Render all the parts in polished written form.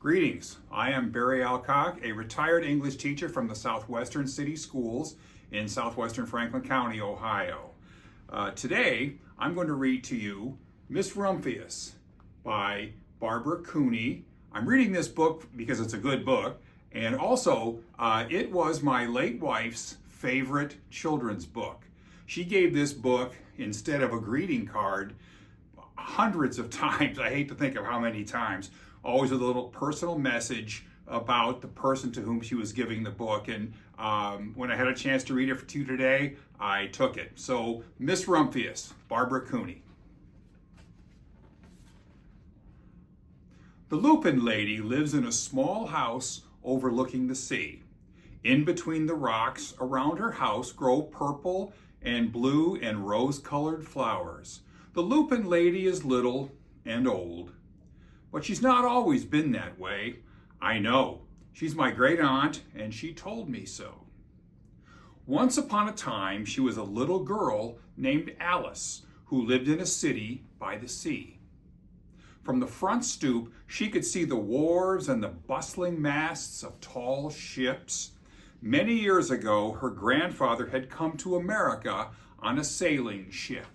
Greetings, I am Barry Alcock, a retired English teacher from the Southwestern City Schools in southwestern Franklin County, Ohio. Today, I'm going to read to you Miss Rumphius by Barbara Cooney. I'm reading this book because it's a good book, and also it was my late wife's favorite children's book. She gave this book instead of a greeting card hundreds of times. I hate to think of how many times. Always with a little personal message about the person to whom she was giving the book. And when I had a chance to read it to you today, I took it. So, Miss Rumphius, Barbara Cooney. The Lupin lady lives in a small house overlooking the sea. In between the rocks around her house grow purple and blue and rose-colored flowers. The Lupin lady is little and old. But she's not always been that way. I know. She's my great aunt, and she told me so. Once upon a time, she was a little girl named Alice who lived in a city by the sea. From the front stoop, she could see the wharves and the bustling masts of tall ships. Many years ago, her grandfather had come to America on a sailing ship.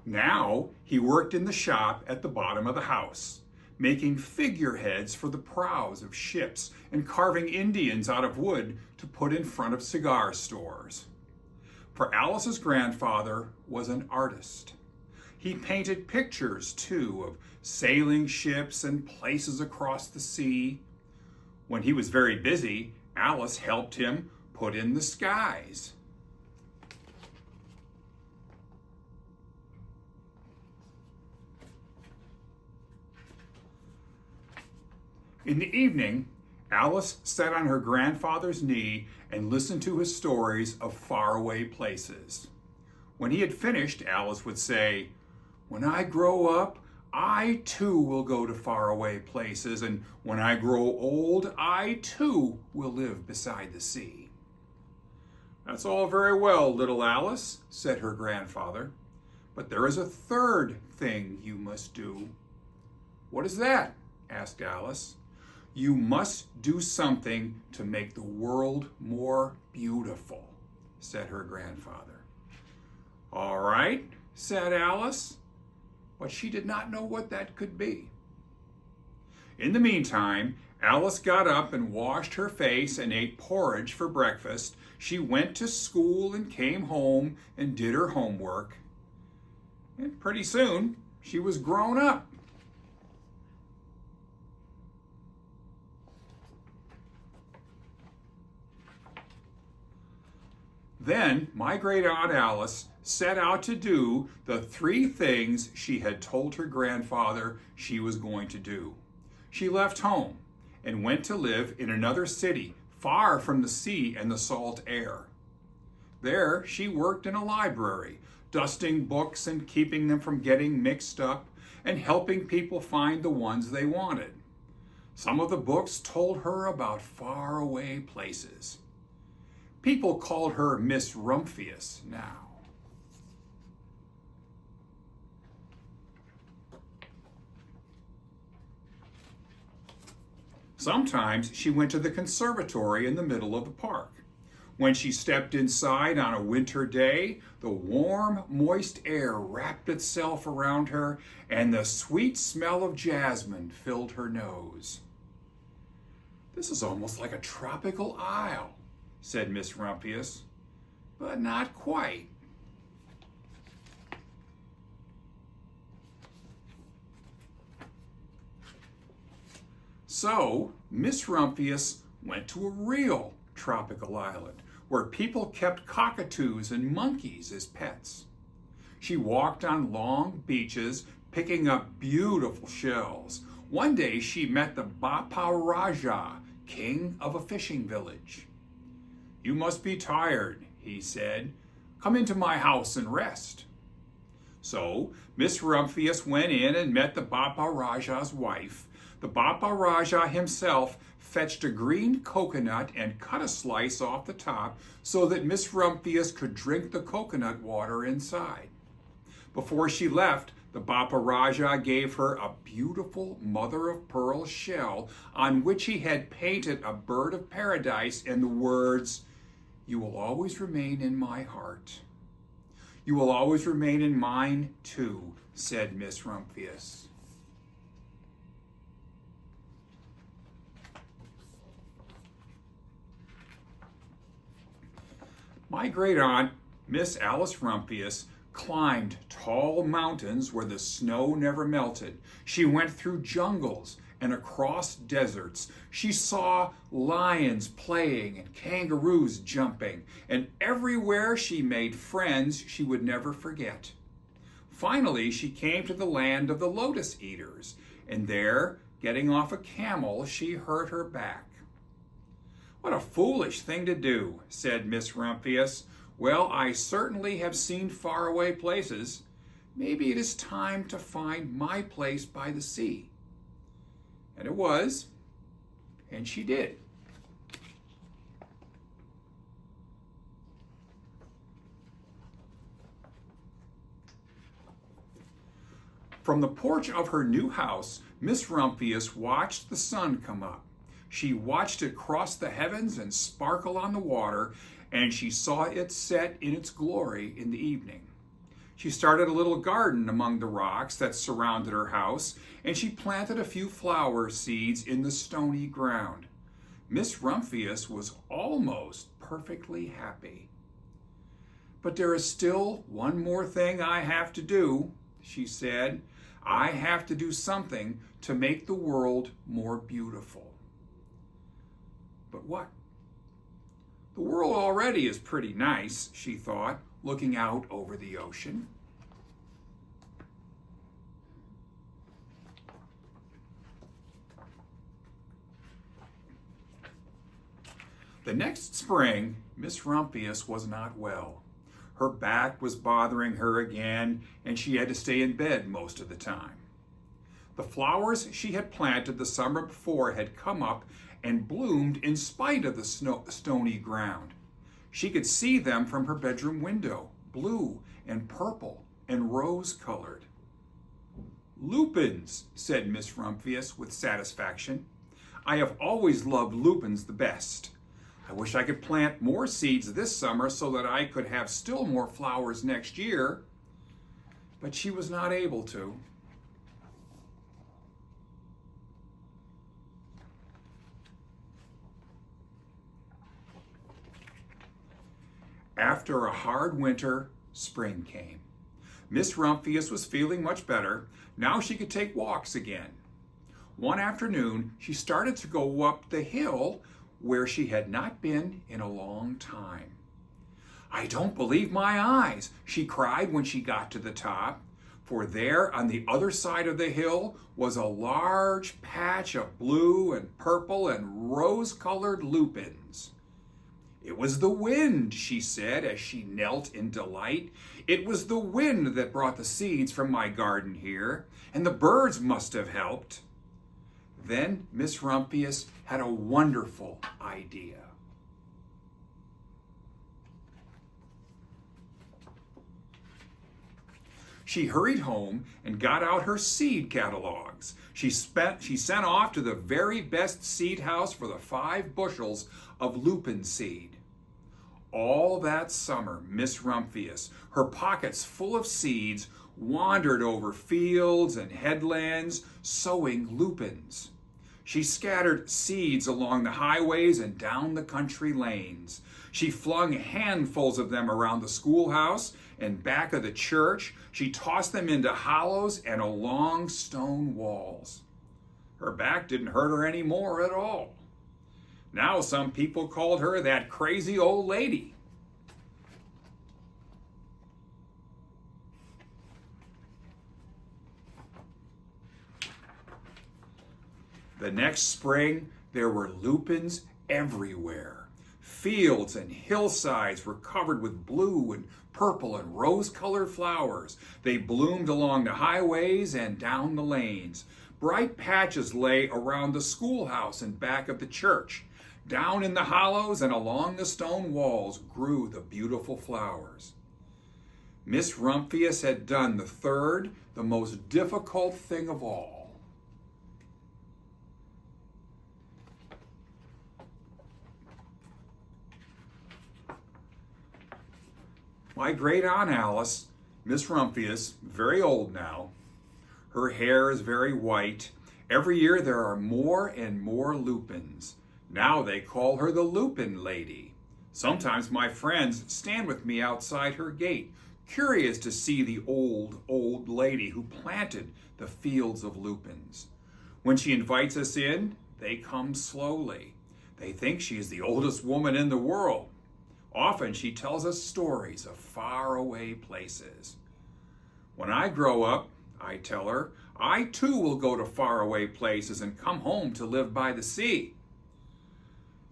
Now, he worked in the shop at the bottom of the house, making figureheads for the prows of ships and carving Indians out of wood to put in front of cigar stores. For Alice's grandfather was an artist. He painted pictures, too, of sailing ships and places across the sea. When he was very busy, Alice helped him put in the skies. In the evening, Alice sat on her grandfather's knee and listened to his stories of faraway places. When he had finished, Alice would say, "When I grow up, I too will go to faraway places, and when I grow old, I too will live beside the sea." "That's all very well, little Alice," said her grandfather, "but there is a third thing you must do." "What is that?" asked Alice. "You must do something to make the world more beautiful," said her grandfather. "All right," said Alice, but she did not know what that could be. In the meantime, Alice got up and washed her face and ate porridge for breakfast. She went to school and came home and did her homework. And pretty soon, she was grown up. Then my great aunt Alice set out to do the 3 things she had told her grandfather she was going to do. She left home and went to live in another city far from the sea and the salt air. There she worked in a library, dusting books and keeping them from getting mixed up and helping people find the ones they wanted. Some of the books told her about faraway places. People called her Miss Rumphius now. Sometimes she went to the conservatory in the middle of the park. When she stepped inside on a winter day, the warm, moist air wrapped itself around her, and the sweet smell of jasmine filled her nose. "This is almost like a tropical isle," said Miss Rumphius, "but not quite." So Miss Rumphius went to a real tropical island where people kept cockatoos and monkeys as pets. She walked on long beaches, picking up beautiful shells. One day she met the Bapa Raja, king of a fishing village. "You must be tired," he said. "Come into my house and rest." So Miss Rumphius went in and met the Bapa Raja's wife. The Bapa Raja himself fetched a green coconut and cut a slice off the top so that Miss Rumphius could drink the coconut water inside. Before she left, the Bapa Raja gave her a beautiful mother-of-pearl shell on which he had painted a bird of paradise and the words, "You will always remain in my heart." "You will always remain in mine, too," said Miss Rumphius. My great-aunt, Miss Alice Rumphius, climbed tall mountains where the snow never melted. She went through jungles and across deserts. She saw lions playing and kangaroos jumping, and everywhere she made friends she would never forget. Finally, she came to the land of the lotus eaters, and there, getting off a camel, she hurt her back. "What a foolish thing to do," said Miss Rumphius. "Well, I certainly have seen faraway places. Maybe it is time to find my place by the sea." And it was, and she did. From the porch of her new house, Miss Rumphius watched the sun come up. She watched it cross the heavens and sparkle on the water, and she saw it set in its glory in the evening. She started a little garden among the rocks that surrounded her house, and she planted a few flower seeds in the stony ground. Miss Rumphius was almost perfectly happy. "But there is still one more thing I have to do," she said. "I have to do something to make the world more beautiful." But what? The world already is pretty nice, she thought, looking out over the ocean. The next spring, Miss Rumphius was not well. Her back was bothering her again, and she had to stay in bed most of the time. The flowers she had planted the summer before had come up and bloomed in spite of the stony ground. She could see them from her bedroom window, blue and purple and rose-colored. "Lupins," said Miss Rumphius with satisfaction. "I have always loved lupins the best. I wish I could plant more seeds this summer so that I could have still more flowers next year." But she was not able to. After a hard winter, spring came. Miss Rumphius was feeling much better. Now she could take walks again. One afternoon, she started to go up the hill where she had not been in a long time. "I don't believe my eyes," she cried when she got to the top, for there on the other side of the hill was a large patch of blue and purple and rose-colored lupins. "It was the wind," she said as she knelt in delight. "It was the wind that brought the seeds from my garden here, and the birds must have helped." Then Miss Rumphius had a wonderful idea. She hurried home and got out her seed catalogs. She sent off to the very best seed house for the 5 bushels of lupin seed. All that summer, Miss Rumphius, her pockets full of seeds, wandered over fields and headlands, sowing lupins. She scattered seeds along the highways and down the country lanes. She flung handfuls of them around the schoolhouse and back of the church. She tossed them into hollows and along stone walls. Her back didn't hurt her any more at all. Now some people called her that crazy old lady. The next spring, there were lupins everywhere. Fields and hillsides were covered with blue and purple and rose-colored flowers. They bloomed along the highways and down the lanes. Bright patches lay around the schoolhouse and back of the church. Down in the hollows and along the stone walls grew the beautiful flowers. Miss Rumphius had done the third, the most difficult thing of all. My great aunt Alice, Miss Rumphius, very old now. Her hair is very white. Every year there are more and more lupins. Now they call her the Lupin Lady. Sometimes my friends stand with me outside her gate, curious to see the old lady who planted the fields of lupins. When she invites us in, they come slowly. They think she is the oldest woman in the world. Often she tells us stories of faraway places. When I grow up, I tell her, I too will go to faraway places and come home to live by the sea.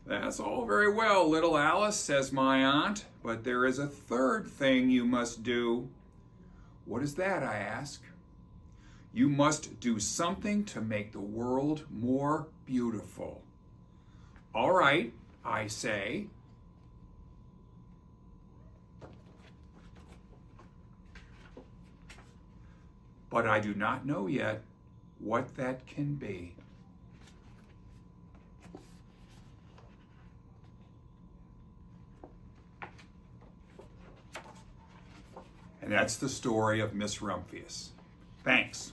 That's all very well, little Alice, says my aunt, but there is a third thing you must do. What is that, I ask. You must do something to make the world more beautiful. All right, I say. But I do not know yet what that can be. And that's the story of Miss Rumphius. Thanks.